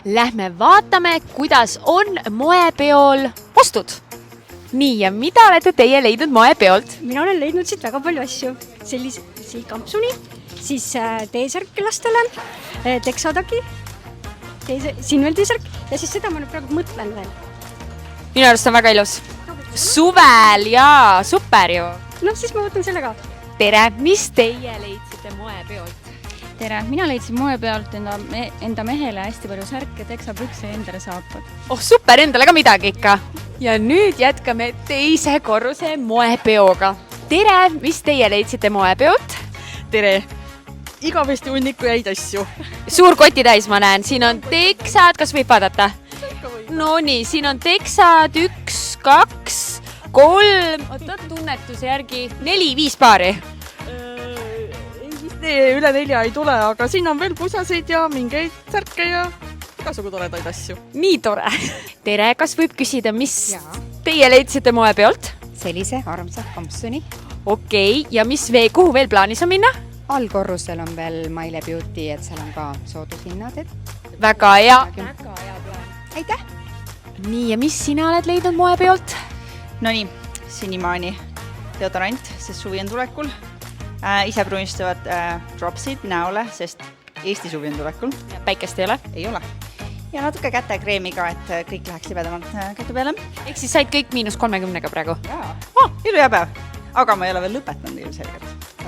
Lähme vaatame, kuidas on moepeol ostud. Nii, ja mida olete teie leidnud moepeolt? Mina olen leidnud siit väga palju asju. Sellise kampsuni, siis T-särk lastele, teksatagi, siin veel T-särk ja siis seda ma nüüd praegu mõtlen veel. Minu arust on väga ilus. Suvel, jaa, super ju. No siis ma võtan selle ka. Tere, mis teie leidsite moepeolt? Tere, mina leidsin moe pealt enda mehele hästi palju särke, teksapükse ja endale saapad. Oh super, endale ka midagi ikka. Ja nüüd jätkame teise korruse moepeoga. Tere, mis teie leidsite moepeolt? Tere! Igavesti hunniku jäid asju. Suur koti täis ma näen, siin on teksad, kas võib vaadata? No nii, siin on teksad 1, 2, 3, tunnetuse järgi 4, 5 paari. Üle 4 ei tule, aga siin on veel pusaseid ja mingeid särke ja igasugu toredaid asju. Nii tore. Tere, kas võib küsida, mis teie leidsite moepeolt? Sellise armsa kampsuni. Okei, ja kuhu veel plaanis on minna? Allkorrusel on veel Maile Beauty, et seal on ka soodushinnad. Väga hea. Aitäh! Nii, ja mis sina oled leidnud moepeolt? Nonii, senimaani deodorant, sest suvi on tulekul. Ise pruunistavad dropsid näole, sest Eesti suvi on tulekul. Päikest ei ole? Ei ole. Ja natuke kätekreemi ka, et kõik läheks libedamalt käte peale. Ehk siis said kõik -30 praegu? Jaa, ilu hea päev. Aga ma ei ole veel lõpetanud ilmselgelt.